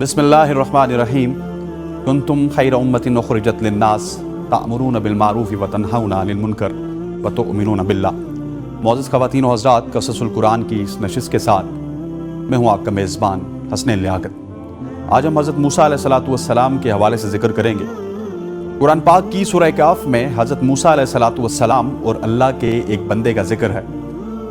बिस्मिल्लाहिर्रहमानिर्रहीम। कुंतुम खैर उम्मतिन उखरिजत लिन्नास तामुरून बिलमारूफ व तन्हौना अनिल मुनकर व तुमिनून बिल्लाह। मुअज़्ज़ज़ ख़वातीन व हज़रात, क़ससुल कुरान की इस नशिस्त के साथ मैं हूँ आपका मेज़बान हसन लियाकत। आज हम हज़रत मूसा अलैहिस्सलातु वस्सलाम के हवाले से ज़िक्र करेंगे। कुरान पाक की सूरह काफ में हज़रत मूसा अलैहिस्सलातु वस्सलाम और अल्लाह के एक बंदे का ज़िक्र है,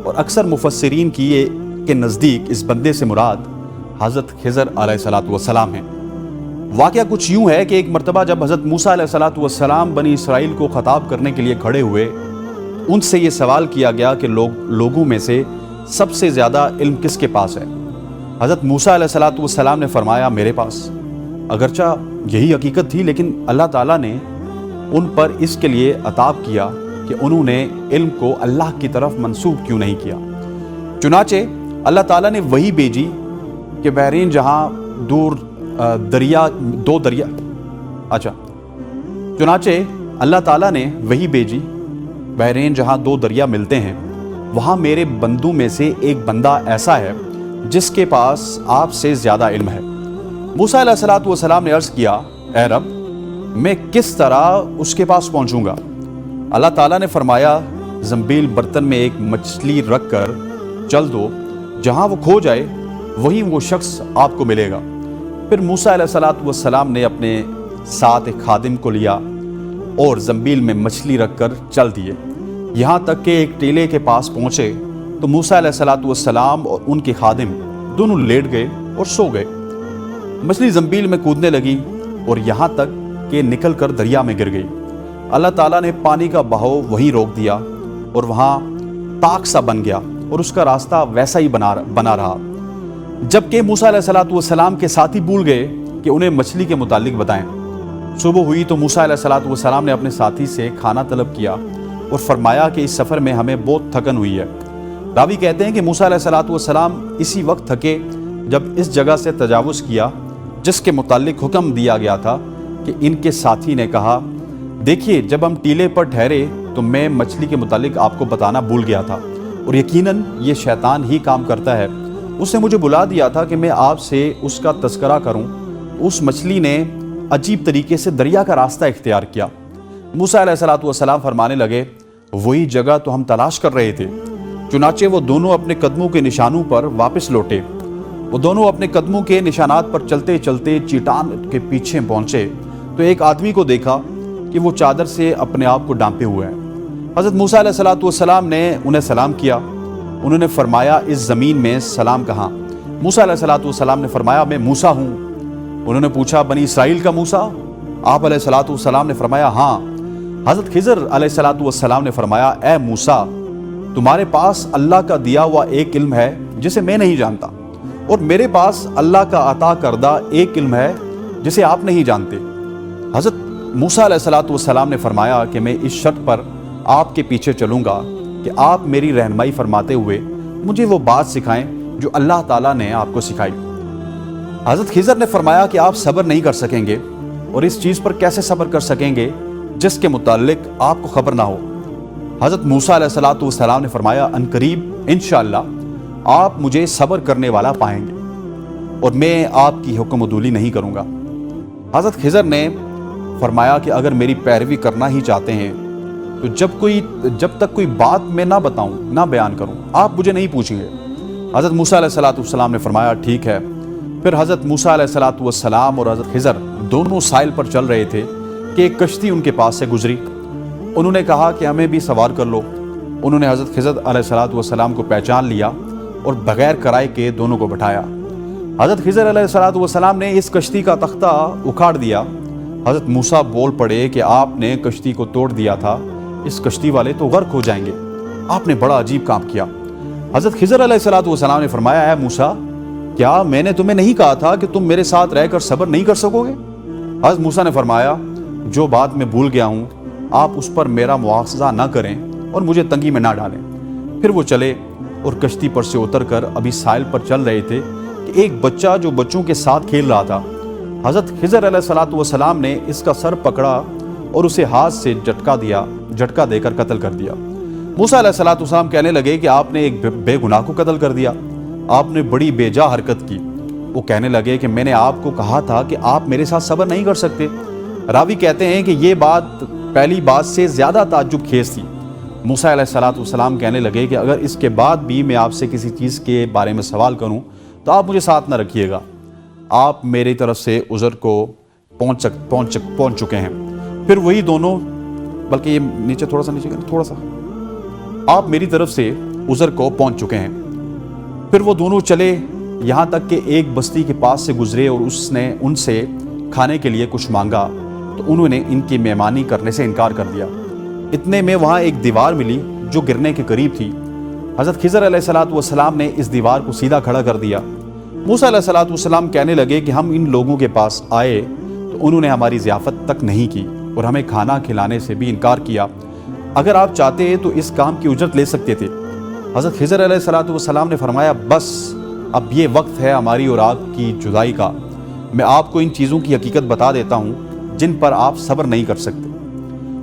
और अक्सर मुफस्सिरीन के नज़दीक इस बंदे से मुराद हज़रत खिज़र अलैहिस्सलातु वस्सलाम हैं। वाक़या कुछ यूँ है कि एक मरतबा जब हज़रत मूसा अलैहिस्सलातु वस्सलाम बनी इसराइल को ख़ताब करने के लिए खड़े हुए, उनसे ये सवाल किया गया कि लोगों में से सबसे ज़्यादा इल्म किसके पास है। हज़रत मूसा अलैहिस्सलातु वस्सलाम ने फरमाया, मेरे पास। अगरचा यही हकीकत थी, लेकिन अल्लाह ताला ने उन पर इसके लिए अताब किया कि उन्होंने इल्म को अल्लाह की तरफ मंसूब क्यों नहीं किया। चुनाचे अल्लाह ताला ने वही भेजी कि बहरीन जहाँ चुनाचे अल्लाह ताला ने वही भेजी बहरीन जहाँ दो दरिया मिलते हैं, वहाँ मेरे बंदों में से एक बंदा ऐसा है जिसके पास आपसे ज़्यादा इल्म है। मूसा अलैहिस्सलातु वस्सलाम ने अर्ज़ किया, ऐ रब, मैं किस तरह उसके पास पहुँचूँगा। अल्लाह ताला ने फरमाया, ज़ंबील बर्तन में एक मछली रख कर चल दो, जहाँ वो खो जाए वही वो शख्स आपको मिलेगा। फिर मूसा अलैहिस्सलातु वस्सलाम ने अपने साथ एक खादिम को लिया और ज़ंबील में मछली रखकर चल दिए। यहाँ तक कि एक टीले के पास पहुँचे तो मूसा अलैहिस्सलातु वस्सलाम और उनके खादिम दोनों लेट गए और सो गए। मछली ज़ंबील में कूदने लगी और यहाँ तक कि निकल कर दरिया में गिर गई। अल्लाह ताला ने पानी का बहाव वहीं रोक दिया और वहाँ ताक सा बन गया और उसका रास्ता वैसा ही बना रहा। जबकि मूसा अलैहिस्सलातु वस्सलाम के साथी भूल गए कि उन्हें मछली के मुतालिक बताएं। सुबह हुई तो मूसा अलैहिस्सलातु वस्सलाम ने अपने साथी से खाना तलब किया और फरमाया कि इस सफ़र में हमें बहुत थकन हुई है। रावी कहते हैं कि मूसा अलैहिस्सलातु वस्सलाम इसी वक्त थके जब इस जगह से तजावुज़ किया जिसके मुतालिक हुक्म दिया गया था कि इनके साथी ने कहा, देखिए, जब हम टीले पर ठहरे तो मैं मछली के मुतालिक आपको बताना भूल गया था, और यकीनन ये शैतान ही काम करता है। उसने मुझे बुला दिया था कि मैं आपसे उसका तज़किरा करूं। उस मछली ने अजीब तरीके से दरिया का रास्ता इख्तियार किया। मूसा अलैहिस्सलातु वस्सलाम फरमाने लगे, वही जगह तो हम तलाश कर रहे थे। चुनाचे वो दोनों अपने कदमों के निशानों पर वापस लौटे। वो दोनों अपने कदमों के निशानात पर चलते चलते चट्टान के पीछे पहुँचे तो एक आदमी को देखा कि वो चादर से अपने आप को ढांपे हुए हैं। हज़रत मूसा अलैहिस्सलातु वस्सलाम ने उन्हें सलाम किया। उन्होंने फरमाया, इस ज़मीन में सलाम कहाँ। मूसा अलैहिस्सलातु वस्सलाम ने फरमाया, मैं मूसा हूँ। उन्होंने पूछा, बनी इसराइल का मूसा? आप अलैहिस्सलातु वस्सलाम ने फरमाया, हाँ। हज़रत खिज़र अलैहिस्सलातु वस्सलाम ने फरमाया, ए मूसा, तुम्हारे पास अल्लाह का दिया हुआ एक इल्म है जिसे मैं नहीं जानता, और मेरे पास अल्लाह का अता करदा एक इल्म है जिसे आप नहीं जानते। हज़रत मूसा अलैहिस्सलातु वस्सलाम ने फरमाया कि मैं इस शर्त पर आपके पीछे चलूँगा कि आप मेरी रहनुमाई फरमाते हुए मुझे वो बात सिखाएं जो अल्लाह ताला ने आपको सिखाई। हज़रत खिज़र ने फरमाया कि आप सब्र नहीं कर सकेंगे, और इस चीज़ पर कैसे सब्र कर सकेंगे जिसके मुतालिक आपको खबर ना हो। हज़रत मूसा अलैहिस्सलातु वस्सलाम ने फरमाया, अनकरीब इंशाअल्लाह आप मुझे सब्र करने वाला पाएंगे और मैं आपकी हुक्मदूली नहीं करूँगा। हज़रत खिज़र ने फरमाया कि अगर मेरी पैरवी करना ही चाहते हैं तो जब तक कोई बात मैं ना बताऊं, ना बयान करूं, आप मुझे नहीं पूछेंगे। हज़रत मूसा अलैहिस्सलातु वस्सलाम ने फरमाया, ठीक है। फिर हज़रत मूसा अलैहिस्सलातु वस्सलाम और हज़रत खिज़र दोनों साहिल पर चल रहे थे कि एक कश्ती उनके पास से गुजरी। उन्होंने कहा कि हमें भी सवार कर लो। उन्होंने हज़रत खिज़र अलैहिस्सलातु वस्सलाम को पहचान लिया और बग़ैर किराए के दोनों को बैठाया। हज़रत खिज़र अलैहिस्सलातु वस्सलाम ने इस कश्ती का तख्ता उखाड़ दिया। हज़रत मूसा बोल पड़े कि आपने कश्ती को तोड़ दिया था, इस कश्ती वाले तो गर्क हो जाएंगे। आपने बड़ा अजीब काम किया। हज़रत खिज़र अलैहिस्सलातु वस्सलाम ने फरमाया, है मूसा, क्या मैंने तुम्हें नहीं कहा था कि तुम मेरे साथ रहकर सब्र नहीं कर सकोगे? हज़रत मूसा ने फरमाया, जो बात मैं भूल गया हूँ आप उस पर मेरा मुआखज़ा ना करें और मुझे तंगी में ना डालें। फिर वो चले और कश्ती पर से उतर कर अभी साहिल पर चल रहे थे कि एक बच्चा जो बच्चों के साथ खेल रहा था, हज़रत खिज़र अलैहिस्सलातु वस्सलाम ने इसका सर पकड़ा और उसे हाथ से झटका देकर कत्ल कर दिया। मूसा अलैहिस्सलातु वस्सलाम कहने लगे कि आपने एक बेगुनाह को कत्ल कर दिया, आपने बड़ी बेजा हरकत की। وہ کہنے لگے کہ میں نے آپ کو کہا تھا کہ آپ میرے ساتھ صبر نہیں کر سکتے۔ راوی کہتے ہیں کہ یہ بات پہلی بات سے زیادہ تعجب خیز تھی۔ موسیٰ علیہ السلام کہنے لگے کہ اگر اس کے بعد بھی میں آپ سے کسی چیز کے بارے میں سوال کروں تو آپ مجھے ساتھ نہ رکھیے گا، آپ میری طرف سے عذر کو پہنچ چکے ہیں۔ پھر وہی دونوں، بلکہ یہ نیچے تھوڑا سا آپ میری طرف سے عذر کو پہنچ چکے ہیں۔ پھر وہ دونوں چلے یہاں تک کہ ایک بستی کے پاس سے گزرے اور اس نے ان سے کھانے کے لیے کچھ مانگا تو انہوں نے ان کی مہمانی کرنے سے انکار کر دیا۔ اتنے میں وہاں ایک دیوار ملی جو گرنے کے قریب تھی۔ حضرت خضر علیہ السلام نے اس دیوار کو سیدھا کھڑا کر دیا۔ موسیٰ علیہ السلام کہنے لگے کہ ہم ان لوگوں کے پاس آئے تو انہوں نے ہماری ضیافت تک نہیں کی اور ہمیں کھانا کھلانے سے بھی انکار کیا، اگر آپ چاہتے تو اس کام کی اجرت لے سکتے تھے۔ حضرت خضر علیہ السلام نے فرمایا بس اب یہ وقت ہے ہماری اور آپ کی جدائی کا، میں آپ کو ان چیزوں کی حقیقت بتا دیتا ہوں جن پر آپ صبر نہیں کر سکتے۔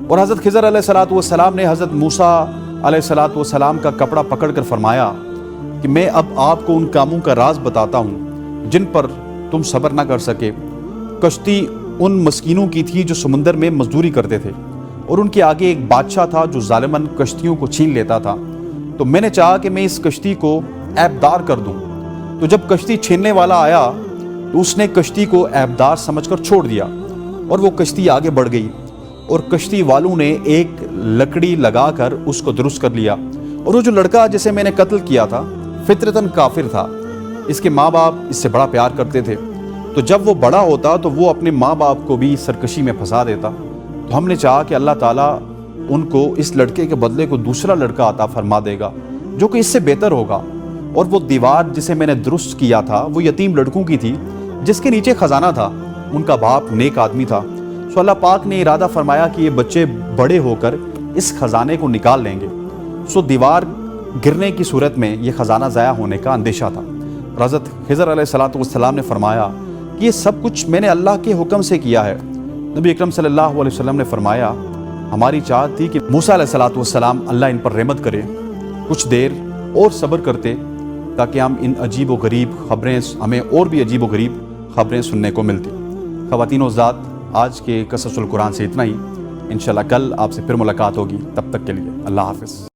اور حضرت خضر علیہ السلام نے حضرت موسیٰ علیہ السلام کا کپڑا پکڑ کر فرمایا کہ میں اب آپ کو ان کاموں کا راز بتاتا ہوں جن پر تم صبر نہ کر سکے۔ کشتی ان مسکینوں کی تھی جو سمندر میں مزدوری کرتے تھے، اور ان کے آگے ایک بادشاہ تھا جو ظالماً کشتیوں کو چھین لیتا تھا، تو میں نے چاہا کہ میں اس کشتی کو عیبدار کر دوں، تو جب کشتی چھیننے والا آیا تو اس نے کشتی کو عیبدار سمجھ کر چھوڑ دیا، اور وہ کشتی آگے بڑھ گئی، اور کشتی والوں نے ایک لکڑی لگا کر اس کو درست کر لیا، اور وہ جو لڑکا جسے میں نے قتل کیا تھا فطرتاً کافر تھا، اس کے ماں باپ اس سے بڑا پیار کرتے تھے، تو جب وہ بڑا ہوتا تو وہ اپنے ماں باپ کو بھی سرکشی میں پھنسا دیتا، تو ہم نے چاہا کہ اللہ تعالیٰ ان کو اس لڑکے کے بدلے کو دوسرا لڑکا عطا فرما دے گا جو کہ اس سے بہتر ہوگا۔ اور وہ دیوار جسے میں نے درست کیا تھا وہ یتیم لڑکوں کی تھی جس کے نیچے خزانہ تھا، ان کا باپ نیک آدمی تھا، سو اللہ پاک نے ارادہ فرمایا کہ یہ بچے بڑے ہو کر اس خزانے کو نکال لیں گے، سو دیوار گرنے کی صورت میں یہ خزانہ ضائع ہونے کا اندیشہ تھا۔ حضرت خضر علیہ السلام نے فرمایا کہ یہ سب کچھ میں نے اللہ کے حکم سے کیا ہے۔ نبی اکرم صلی اللہ علیہ وسلم نے فرمایا ہماری چاہت تھی کہ موسیٰ علیہ السلام اللہ ان پر رحمت کرے، کچھ دیر اور صبر کرتے تاکہ ہم عجیب و غریب خبریں سننے کو ملتی۔ خواتین و حضرات، آج کے قصص القرآن سے اتنا ہی، انشاءاللہ کل آپ سے پھر ملاقات ہوگی، تب تک کے لیے اللہ حافظ۔